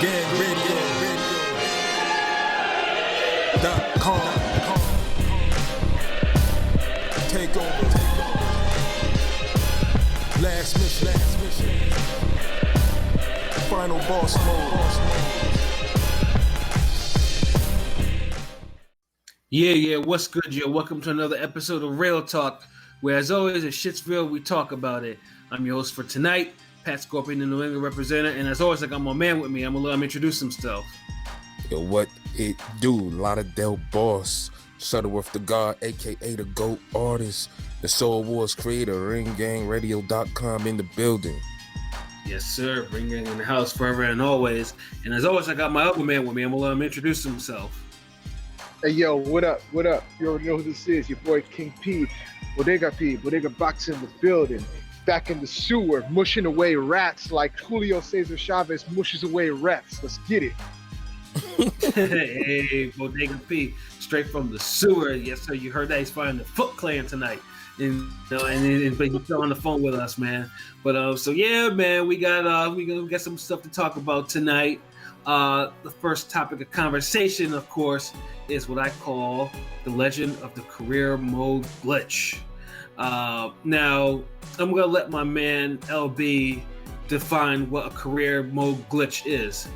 RingGangRadio.com. Take over. Last mission. Final boss mode. Yeah, what's good, yo? Welcome to another episode of Real Talk, where as always, if shit's real, we talk about it. I'm your host for tonight, Pat Scorpion, the New England representative, and as always, I got my man with me. I'm gonna let him introduce himself. Yo, what it do? Lauderdale Boss, Shuttleworth the God, aka the GOAT artist, the Soul Wars creator, RingGangRadio.com in the building. Yes, sir. Ring Gang in the house forever and always. And as always, I got my other man with me. I'm gonna let him introduce himself. Hey, yo, what up? You already know who this is. Your boy King P, Bodega Box in the building. Back in the sewer, mushing away rats like Julio Cesar Chavez mushes away rats. Let's get it. Hey, Bodega P, straight from the sewer. Yes, sir. You heard that. He's fighting the Foot Clan tonight. And but he's still on the phone with us, man. But so yeah, man, we got some stuff to talk about tonight. The first topic of conversation, of course, is what I call the legend of the career mode glitch. Now, I'm gonna let my man LB define what a career mode glitch is.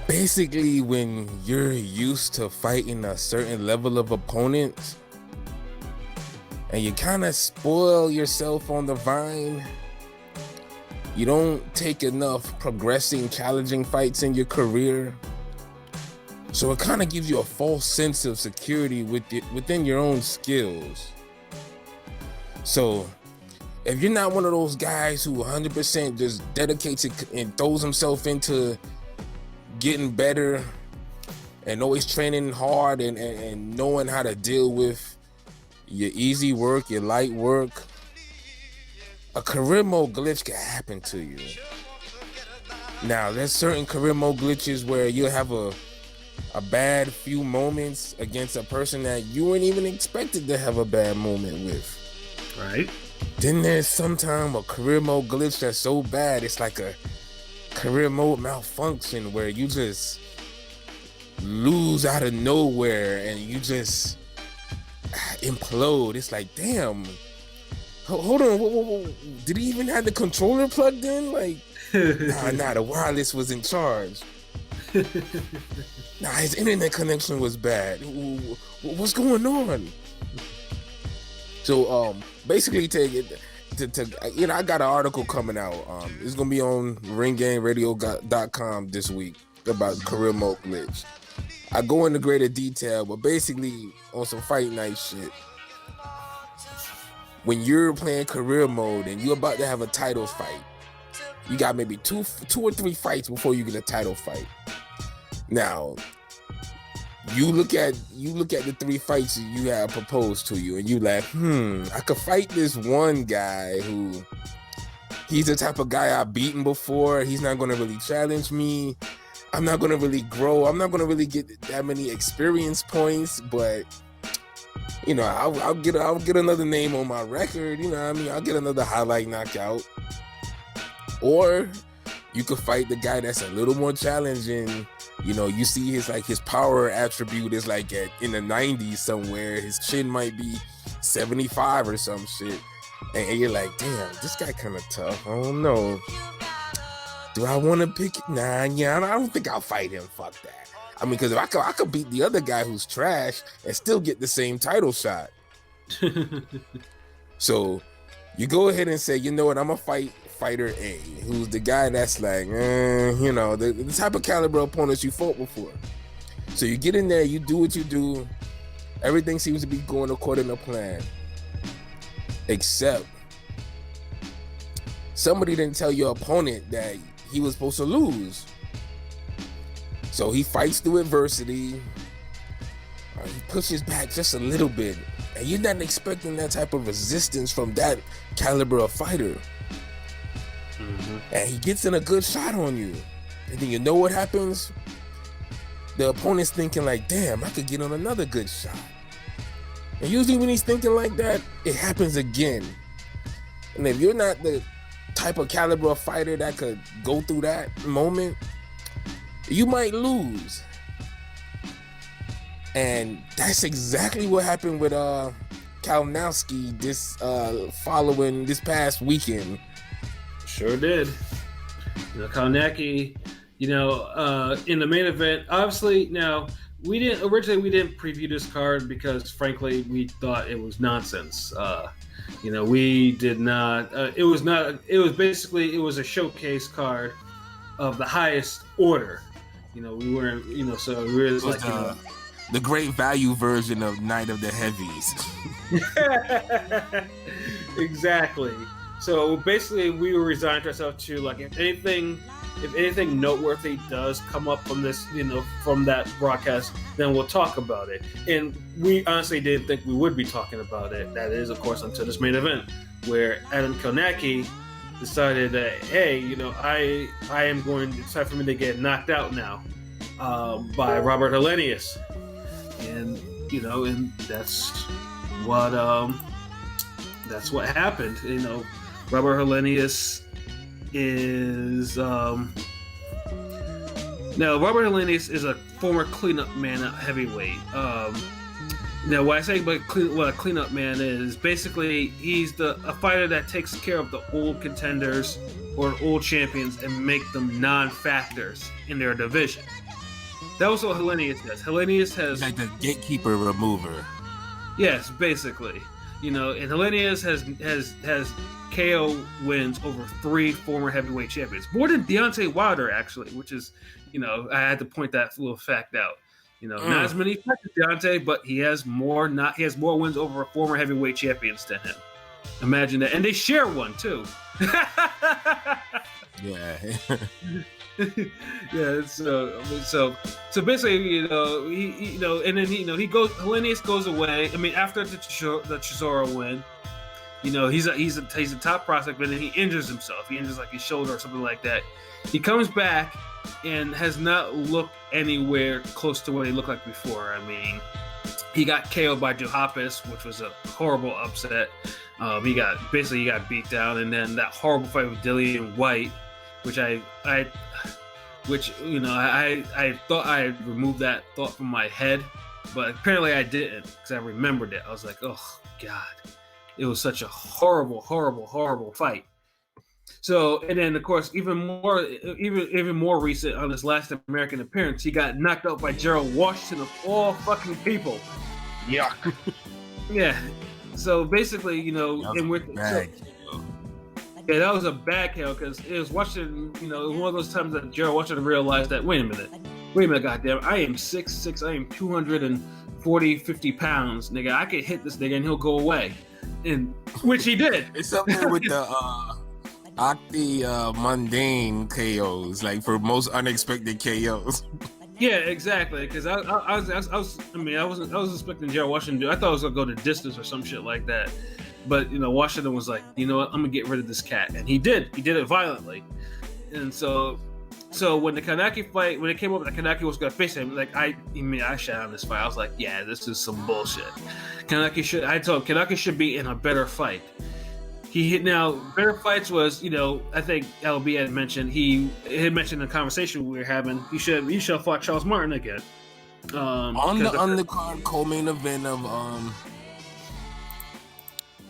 Basically, when you're used to fighting a certain level of opponents, and you kind of spoil yourself on the vine, you don't take enough progressing, challenging fights in your career. So it kind of gives you a false sense of security within your own skills. So if you're not one of those guys who 100% just dedicates it and throws himself into getting better and always training hard and knowing how to deal with your easy work, your light work, a career mode glitch can happen to you. Now, there's certain career mode glitches where you'll have a bad few moments against a person that you weren't even expected to have a bad moment with. Right. Then there's sometimes a career mode glitch that's so bad, it's like a career mode malfunction where you just lose out of nowhere and you just implode. It's like, damn, hold on, did he even have the controller plugged in? Like, nah, the wireless was in charge. Nah, his internet connection was bad. What's going on? So, basically, I got an article coming out. It's gonna be on RingGangRadio.com this week about career mode glitch. I go into greater detail, but basically on some fight night shit. When you're playing career mode and you're about to have a title fight, you got maybe two or three fights before you get a title fight. Now, you look at the three fights you have proposed to you, and you like, I could fight this one guy who he's the type of guy I've beaten before. He's not gonna really challenge me. I'm not gonna really grow. I'm not gonna really get that many experience points, but you know, I'll get another name on my record. You know what I mean? I'll get another highlight knockout. Or you could fight the guy that's a little more challenging. You know, you see his power attribute is like in the 90s somewhere. His chin might be 75 or some shit. And you're like, damn, this guy kind of tough. I don't know. Do I want to pick it? Nah, I don't think I'll fight him. Fuck that. I mean, because if I could beat the other guy who's trash and still get the same title shot. So you go ahead and say, you know what, I'm going to fight fighter A, who's the guy that's like, the type of caliber opponents you fought before. So you get in there, you do what you do. Everything seems to be going according to plan. Except somebody didn't tell your opponent that he was supposed to lose. So he fights through adversity. He pushes back just a little bit. And you're not expecting that type of resistance from that caliber of fighter. Mm-hmm. And he gets in a good shot on you. And then you know what happens? The opponent's thinking like, damn, I could get on another good shot. And usually when he's thinking like that, it happens again. And if you're not the type of caliber of fighter that could go through that moment, you might lose. And that's exactly what happened with Kownacki this past weekend. Sure did. Kownacki, in the main event, obviously now we didn't preview this card because frankly we thought it was nonsense. We did not. It was a showcase card of the highest order. We weren't. So we were just like the great value version of Night of the Heavies. Exactly. So basically, we were resigned ourselves to like if anything noteworthy does come up from this, from that broadcast, then we'll talk about it. And we honestly didn't think we would be talking about it. That is, of course, until this main event, where Adam Kownacki decided that, hey, I am going. It's time for me to get knocked out now by Robert Helenius, and and that's what happened. Robert Helenius is now Robert Helenius is a former cleanup man at heavyweight. Now what I say about what a cleanup man is, basically he's a fighter that takes care of the old contenders or old champions and make them non-factors in their division. That was what Helenius does. Helenius has like the gatekeeper remover. Yes, basically. And Helenius has KO wins over 3 former heavyweight champions, more than Deontay Wilder actually, which is, I had to point that little fact out. Not as many fights as Deontay, but he has more wins over former heavyweight champions than him. Imagine that, and they share one too. Yeah. Yeah. So basically, and then Helenius goes away. I mean, after the Chisora win. He's a top prospect, but then he injures himself. He injures like his shoulder or something like that. He comes back and has not looked anywhere close to what he looked like before. I mean, he got KO'd by Johapis, which was a horrible upset. He got beat down, and then that horrible fight with Dillian White, which I thought I had removed that thought from my head, but apparently I didn't because I remembered it. I was like, oh God. It was such a horrible, horrible, horrible fight. So, and then of course, even more recent on his last American appearance, he got knocked out by Gerald Washington of all fucking people. Yuck. Yeah. So basically, that was a bad KO because it was Washington. It was one of those times that Gerald Washington realized that wait a minute, goddamn, I am 6'6", I am 50 pounds, nigga. I could hit this nigga and he'll go away. And which he did. It's something with the mundane KOs, like for most unexpected KOs. Yeah, exactly. Because I was expecting Gerald Washington to do. I thought it was gonna go to distance or some shit like that. But Washington was like, you know what, I'm gonna get rid of this cat, and he did. He did it violently. And so when the Kownacki fight, when it came up that Kownacki was gonna face him, like I shot on this fight. I was like, yeah, this is some bullshit. I told him Kownacki should be in a better fight. Better fights was, I think LB had mentioned, he had mentioned in the conversation we were having, he should have fought Charles Martin again. On the undercard co-main event of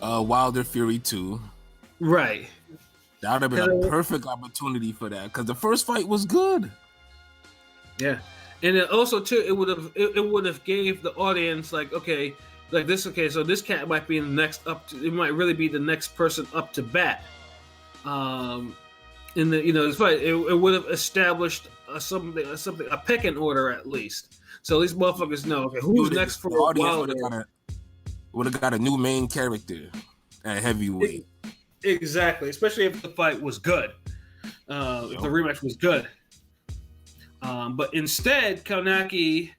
Wilder Fury 2. Right. That would have been a perfect opportunity for that because the first fight was good. Yeah, and then also too, it would have gave the audience so this cat might be the next up to. It might really be the next person up to bat. In the this fight, it would have established a pecking order at least. So these motherfuckers know who's next for Wilder. Would have got a new main character at heavyweight. Exactly, especially if the fight was good, if the rematch was good. But instead, Kownacki,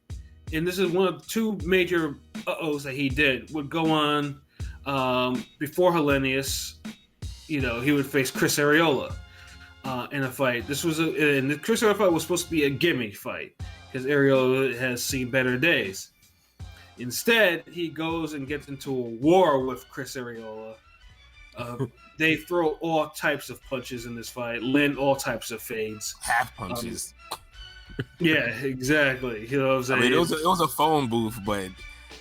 and this is one of 2 major uh-ohs that he did, would go on before Hollenius. He would face Chris Arreola in a fight. And the Chris Arreola fight was supposed to be a gimme fight because Arreola has seen better days. Instead, he goes and gets into a war with Chris Arreola. They throw all types of punches in this fight, land all types of fades. Half punches. Yeah, exactly. You know what I'm saying? I mean, it was a phone booth, but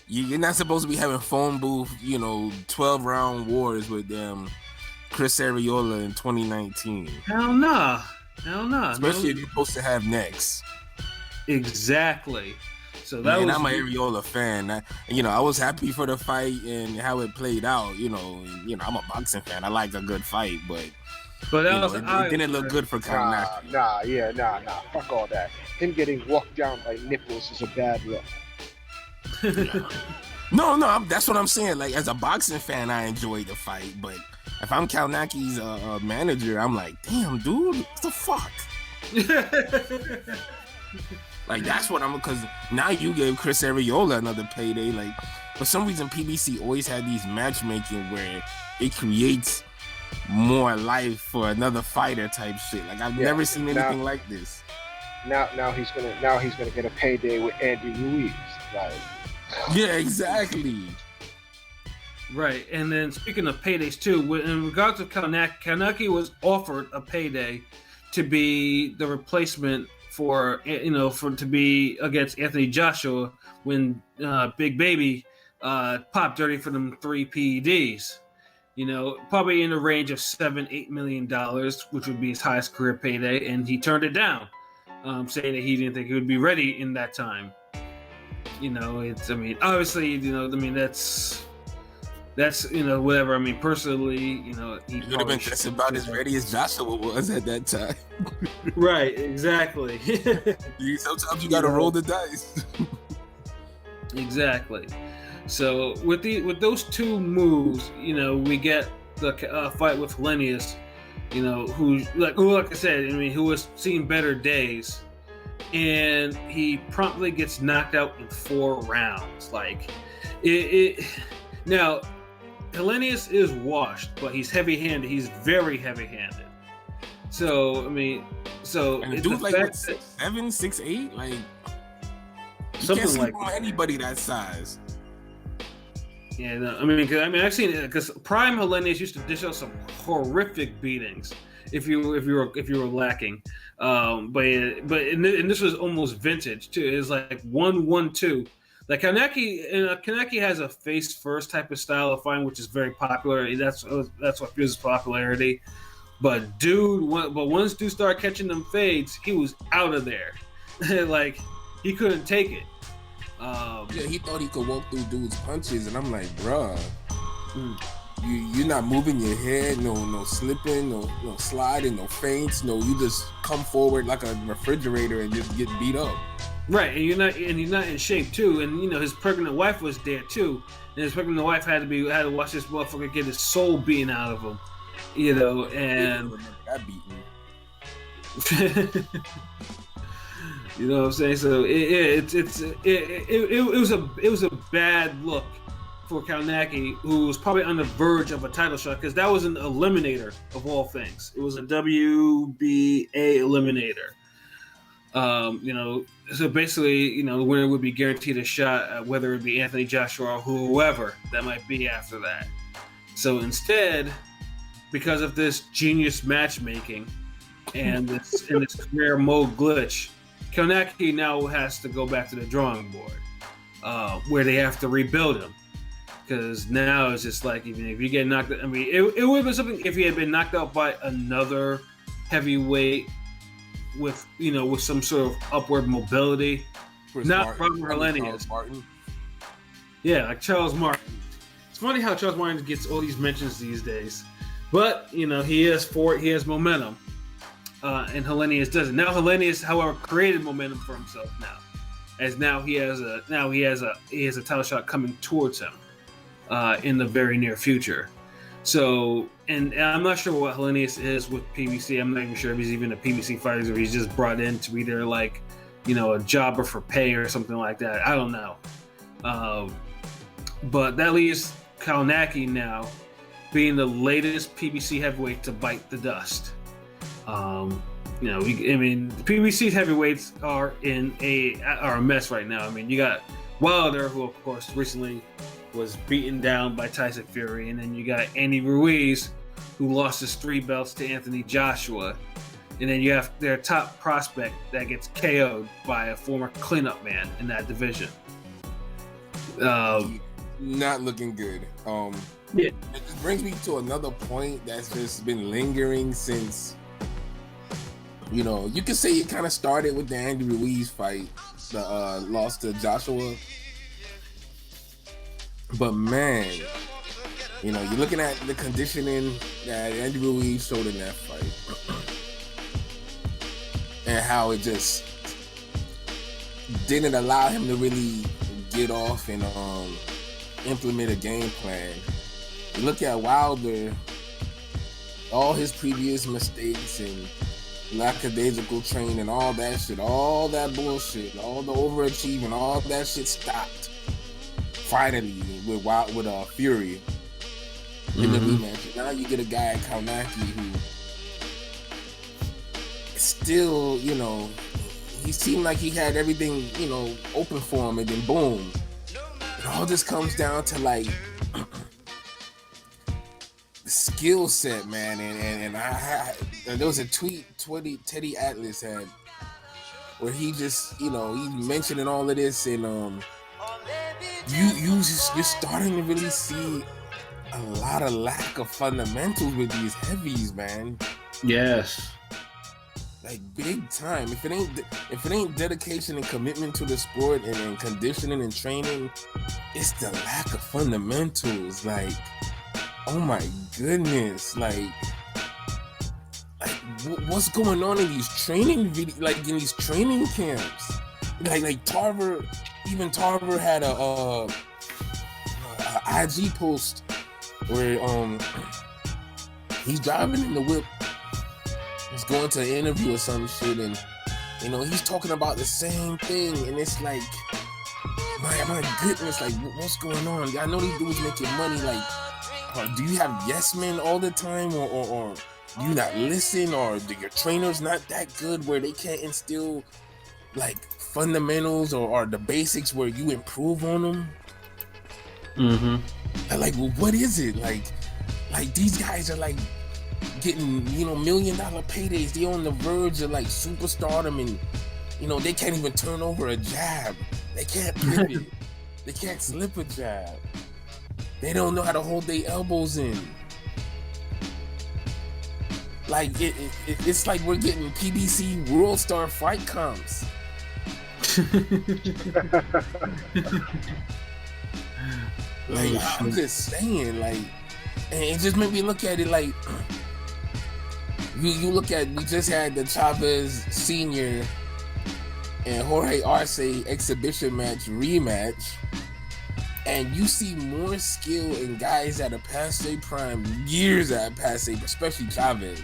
you're not supposed to be having phone booth, 12-round wars with Chris Arreola in 2019. Hell nah. Especially if you're supposed to have next. Exactly. So that was. I'm an Arreola fan. I was happy for the fight and how it played out. I'm a boxing fan. I like a good fight, but it didn't look good for Kownacki. Nah. Fuck all that. Him getting walked down by nipples is a bad look. No, that's what I'm saying. Like, as a boxing fan, I enjoyed the fight, but if I'm Kownacki's manager, I'm like, damn, dude, what the fuck? Like, that's what because now you gave Chris Arreola another payday. Like, for some reason, PBC always had these matchmaking where it creates more life for another fighter type shit. Like, I've never seen anything like this. Now he's gonna get a payday with Andy Ruiz. Like, yeah, exactly. Right, and then speaking of paydays too, in regards to Kownacki was offered a payday to be the replacement to be against Anthony Joshua when Big Baby popped dirty for them 3 PEDs. Probably in the range of $7-8 million, which would be his highest career payday, and he turned it down, saying that he didn't think he would be ready in that time. Obviously, that's whatever. Personally, he would have been just about as ready as Joshua was at that time. Right, exactly. Sometimes you gotta roll the dice. Exactly. So with those two moves, we get the fight with Hollenius, who like I said, who has seen better days, and he promptly gets knocked out in 4 rounds. Like now. Helenius is washed, but he's heavy-handed. He's very heavy-handed. So, and the dude's like 6'7", 6'8", like something like that. Anybody that size. Yeah, no, I've seen it because Prime Helenius used to dish out some horrific beatings if you were lacking. But this was almost vintage too. It was like 1-1-2. Like Kownacki has a face first type of style of fighting, which is very popular. That's what gives popularity. But once dude started catching them fades, he was out of there. Like he couldn't take it. He thought he could walk through dudes' punches, and I'm like, bruh, you're not moving your head, no slipping, no sliding, no feints, you just come forward like a refrigerator and just get beat up. Right, and he's not in shape too, and his pregnant wife was there too, and his pregnant wife had to watch this motherfucker get his soul beaten out of him, and that beating. You know what I'm saying? So it was a bad look for Kownacki, who was probably on the verge of a title shot, because that was an eliminator of all things. It was a WBA eliminator. So basically, the winner would be guaranteed a shot at whether it be Anthony Joshua or whoever that might be after that. So instead, because of this genius matchmaking and this career mode glitch, Kownacki now has to go back to the drawing board, where they have to rebuild him. Because now it's just like, even if you get knocked out, it would have been something if he had been knocked out by another heavyweight with some sort of upward mobility. Not Robert Helenius. Yeah, like Charles Martin. It's funny how Charles Martin gets all these mentions these days, but he has momentum, and Helenius doesn't. Now Helenius, however, created momentum for himself now, as now he has a title shot coming towards him in the very near future. So, and I'm not sure what Hollenius is with PBC. I'm not even sure if he's even a PBC fighter or if he's just brought in to either like, a jobber for pay or something like that. I don't know. But that leaves Kownacki now being the latest PBC heavyweight to bite the dust. The PBC heavyweights are a mess right now. You got Wilder, who of course recently was beaten down by Tyson Fury, and then you got Andy Ruiz, who lost his 3 belts to Anthony Joshua, and then you have their top prospect that gets KO'd by a former cleanup man in that division. Not looking good. Yeah. It just brings me to another point that's just been lingering since, you know, you can say it kind of started with the Andy Ruiz fight, the loss to Joshua. But man, you know, you're looking at the conditioning that Andy Ruiz showed in that fight, and how it just didn't allow him to really get off and implement a game plan. You look at Wilder, all his previous mistakes and lackadaisical training, all that shit, all that bullshit, all the overachieving, all that shit stopped finally with Fury in the rematch. Now you get a guy, Kownacki, who still, you know, he seemed like he had everything, you know, open for him, and then boom. It all just comes down to like the skill set, man. And there was a tweet Teddy Atlas had where he just, you know, he's mentioning all of this, and you're starting to really see a lot of lack of fundamentals with these heavies, man. Yes. Like big time. If it ain't dedication and commitment to the sport and conditioning and training, it's the lack of fundamentals. Like, oh my goodness, like what's going on in these training like in these training camps? Like Tarver had a IG post where he's driving in the whip. He's going to an interview or some shit, and you know he's talking about the same thing, and it's like, my goodness, like what's going on? I know these dudes making money. Like, do you have yes men all the time, or do you not listen, or do your trainers not that good where they can't instill like fundamentals or the basics where you improve on them? And like, well, what is it? Like these guys are like getting, you know, $1 million paydays. They on the verge of like superstardom, and you know they can't even turn over a jab. They can't pivot. They can't slip a jab. They don't know how to hold their elbows in. Like it's like we're getting PBC World Star fight comps. Like, I'm just saying, like, and it just made me look at it like, you look at, we just had the Chavez Senior and Jorge Arce exhibition match rematch, and you see more skill in guys that are past their prime, years at past their, especially Chavez.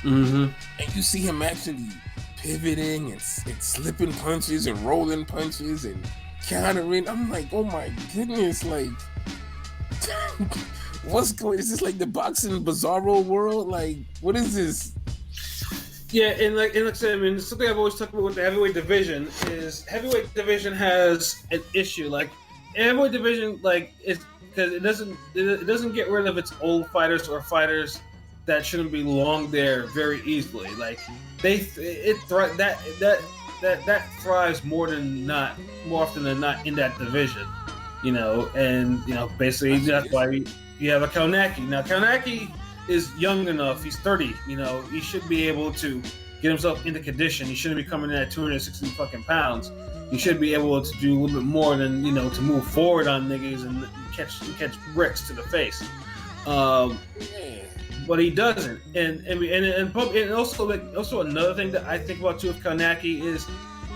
And you see him actually pivoting and slipping punches and rolling punches and countering. I'm like, oh my goodness, like, what's going? Is this like the boxing bizarro world? Like, what is this? Yeah, and like I said, I mean, something I've always talked about with the heavyweight division is heavyweight division has an issue. Like, heavyweight division, like, it's because it doesn't get rid of its old fighters or fighters that shouldn't belong there very easily. Like, that thrives more often than not in that division, you know. And you know, basically that's why you have a Kownacki. Now Kownacki is young enough; he's 30. You know, he should be able to get himself into condition. He shouldn't be coming in at 260 fucking pounds. He should be able to do a little bit more than, you know, to move forward on niggas and catch bricks to the face. But he doesn't, and also another thing that I think about too with Kownacki is,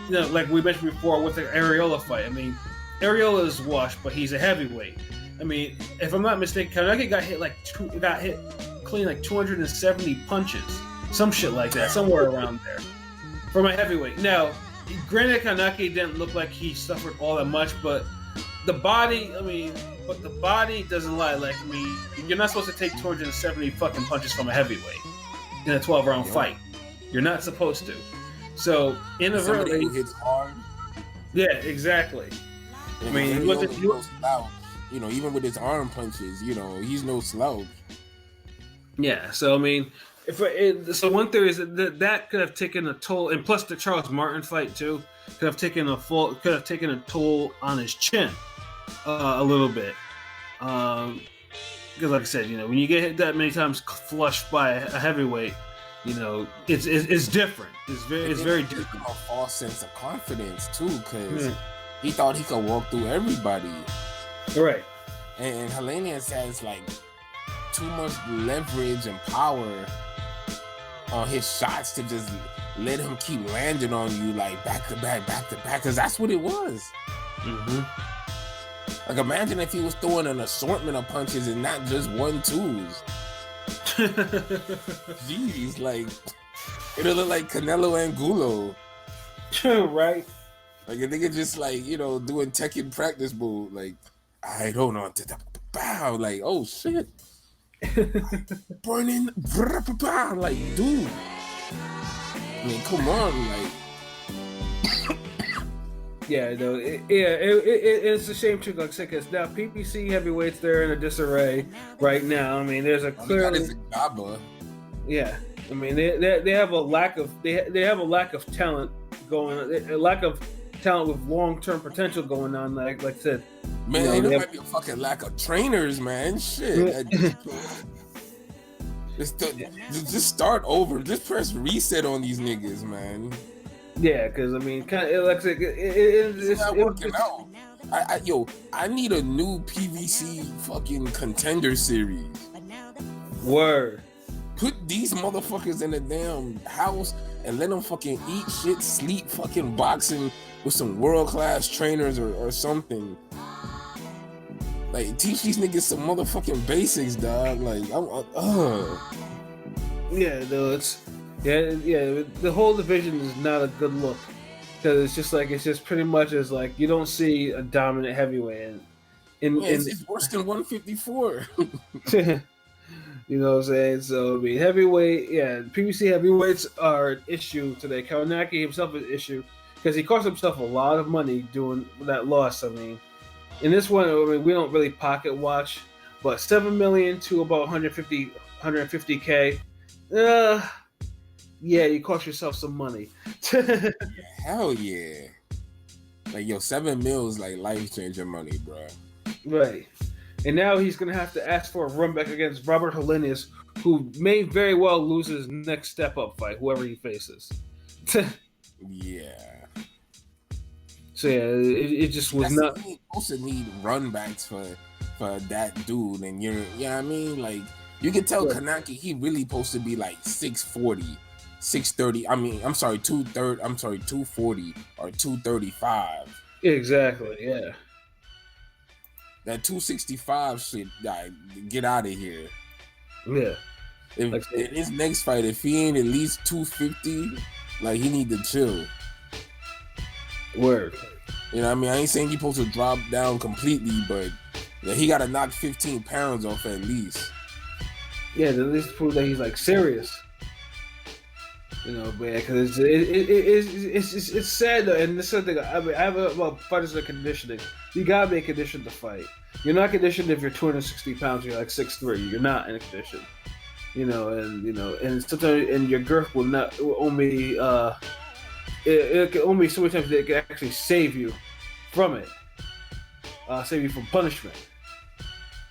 you know, like we mentioned before with the Areola fight. I mean, Areola is washed, but he's a heavyweight. I mean, if I'm not mistaken, Kownacki got hit clean like 270 punches, some shit like that, somewhere around there, from a heavyweight. Now, granted, Kownacki didn't look like he suffered all that much, but the body doesn't lie. Like, I mean, you're not supposed to take 270 fucking punches from a heavyweight in a 12-round fight. You're not supposed to. So, inadvertently, hits hard. Yeah, exactly. I mean, you even with his arm punches, he's no slouch. Yeah, so I mean, so one theory is that could have taken a toll, and plus the Charles Martin fight too could have taken a toll on his chin a little bit. Because like I said, when you get hit that many times flushed by a heavyweight, it's different. It's very different. A false sense of confidence too, because he thought he could walk through everybody. Right. And Hollenius has like too much leverage and power on his shots to just let him keep landing on you like back to back, because that's what it was. Mm-hmm. Like imagine if he was throwing an assortment of punches and not just 1-2s. Jeez, like it'll look like Canelo Angulo. Right. Like a nigga just like, doing Tekken practice mode, like I don't know, bow, like oh shit. Burning, like dude. I mean, come on, like. Yeah, no, it's a shame too, like I said, because now PBC heavyweights, they're in a disarray right now. I mean, there's a clearly, yeah. I mean, they have a lack of they have a lack of talent a lack of talent with long-term potential going on. Like I said, man, there might be a fucking lack of trainers, man. Shit. Just start over. Just press reset on these niggas, man. Yeah, because I mean, kind of like it's not working out. I need a new PVC fucking contender series. Word. Put these motherfuckers in a damn house and let them fucking eat shit, sleep, fucking boxing with some world-class trainers or something. Like, teach these niggas some motherfucking basics, dog. Like, Yeah, no, it's... Yeah, the whole division is not a good look. Because it's just pretty much as like, you don't see a dominant heavyweight. It's worse than 154. You know what I'm saying? So, I mean, heavyweight, PBC heavyweights are an issue today. Kownacki himself is an issue because he cost himself a lot of money doing that loss. I mean, in this one, I mean, we don't really pocket watch, but $7 million to about 150K. Yeah, you cost yourself some money. Hell yeah. Like, $7 mil is like life-changing money, bro. Right. And now he's going to have to ask for a run back against Robert Helenius, who may very well lose his next step-up fight, whoever he faces. Yeah. So, yeah, it just was not... You're supposed to need run backs for that dude, and I mean? Like, you can tell Kownacki, he really supposed to be like 640, 630. I mean, I'm sorry, 240 or 235. Exactly, yeah. That 265 shit, get out of here. Yeah. In his next fight, if he ain't at least 250, like, he need to chill. Word. You know what I mean? I ain't saying you supposed to drop down completely, but he got to knock 15 pounds off at least. Yeah, at least prove that he's, like, serious. You know, man, because it's sad though, and this is the thing. I mean, I have about fighters that are conditioning. You gotta be conditioned to fight. You're not conditioned if you're 260 pounds. You're like 6'3". You're not in a condition. And sometimes your girth will only it can only so many times that it can actually save you from it, save you from punishment.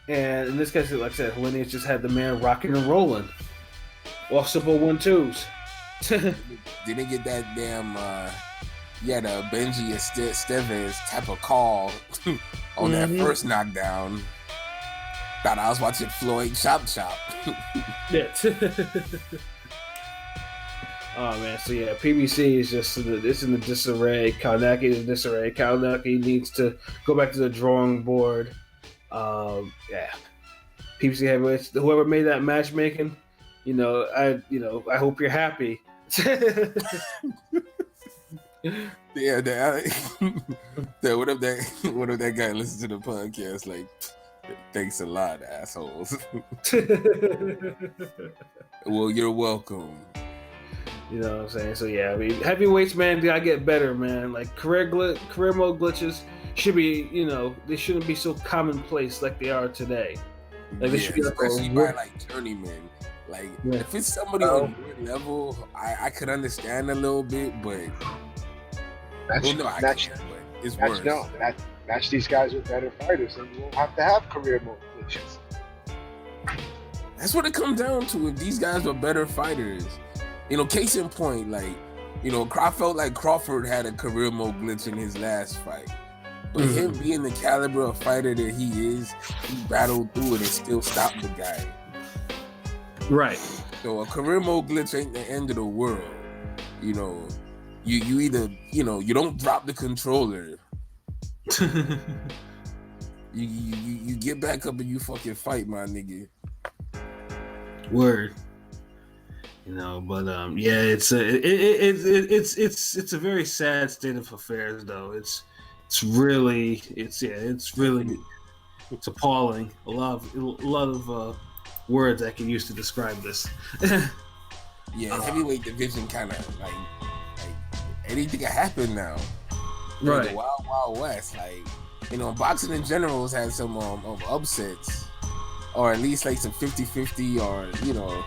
And in this case, like I said, Hollenius just had the man rocking and rolling, off simple 1-2s. Didn't get that damn the Benji Estevez type of call on that first knockdown. Thought I was watching Floyd Chop. Yeah. Oh man, so yeah, PBC is just it's in the disarray. Kownacki is in disarray. Kownacki needs to go back to the drawing board. PBC heavyweights, whoever made that matchmaking, I hope you're happy. Yeah, what if that guy listens to the podcast? Like, thanks a lot, assholes. Well, you're welcome. You know what I'm saying? So yeah, I mean, heavyweights, man, they gotta get better, man. Like career mode glitches should be, you know, they shouldn't be so commonplace like they are today. Like they should be like especially by like journeyman. Like if it's somebody on your level, I could understand a little bit, but it's worse. Match these guys with better fighters, and you won't have to have career mode glitches. That's what it comes down to. If these guys were better fighters, you know, case in point, like, you know, I felt like Crawford had a career mode glitch in his last fight. But him being the caliber of fighter that he is, he battled through it and still stopped the guy. Right. So a career mode glitch ain't the end of the world. You know, you either, you know, you don't drop the controller. you get back up and you fucking fight, my nigga. Word. You know, but yeah, it's a very sad state of affairs, though. It's appalling. A lot of words I can use to describe this. Yeah, heavyweight division kind of like anything can happen now. Right. The wild west, like, you know, boxing in general has had some upsets, or at least like some 50-50 or, you know,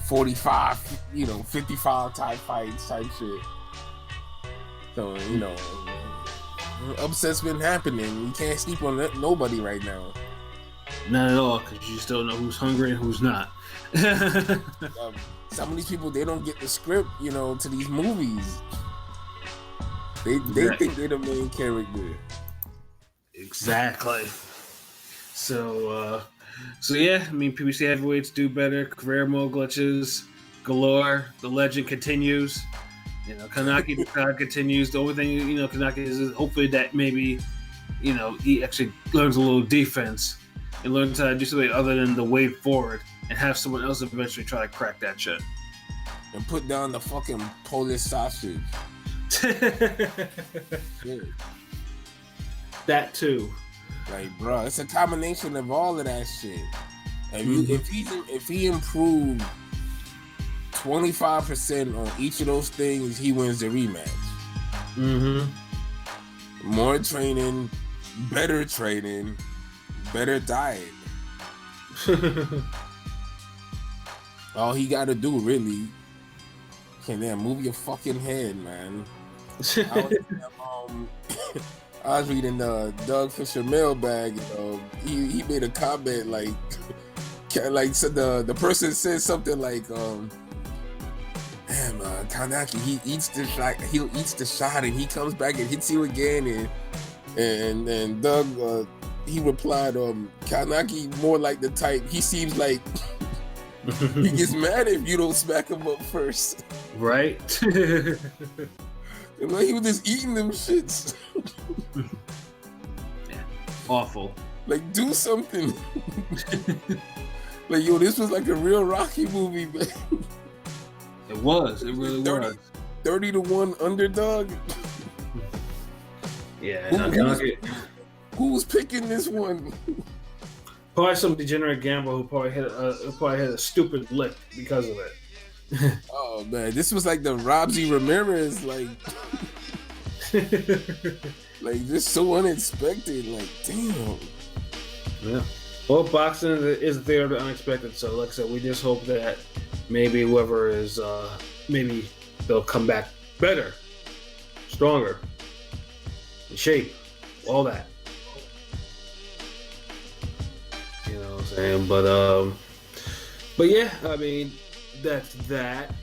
45, you know, 55 type fights type shit. So, you know, upsets been happening. We can't sleep on nobody right now. Not at all, because you just don't know who's hungry and who's not. Some of these people, they don't get the script, you know, to these movies. They think they're the main character. Exactly. So yeah, I mean, PBC heavyweights do better. Career mode glitches galore. The legend continues. You know, Kownacki continues. The only thing, you know, Kownacki is hopefully that maybe, you know, he actually learns a little defense and learns how to do something other than the way forward and have someone else eventually try to crack that shit. And put down the fucking Polish sausage. That too. Like, bro, it's a combination of all of that shit. And if he improved 25% on each of those things, he wins the rematch. More training, better diet. All he got to do, really, move your fucking head, man. I was reading Doug Fisher mailbag. He made a comment like so the person said something like, "Damn, Kownacki, he'll eat the shot and he comes back and hits you again." And Doug he replied, "Kownacki more like the type. He seems like he gets mad if you don't smack him up first." Right. And like he was just eating them shits. Yeah. Awful. Like, do something. Like, yo, this was like a real Rocky movie, man. It was. It really was. 30-1 underdog. Yeah. Who was picking this one? Probably some degenerate gambler who probably had a stupid lick because of it. Oh man, this was like the Robsy Ramirez, like just so unexpected. Like, damn. Yeah. Well, boxing is there to unexpected. So, like I said, we just hope that maybe whoever is, maybe they'll come back better, stronger, in shape, all that. You know what I'm saying? But yeah, I mean, that's that.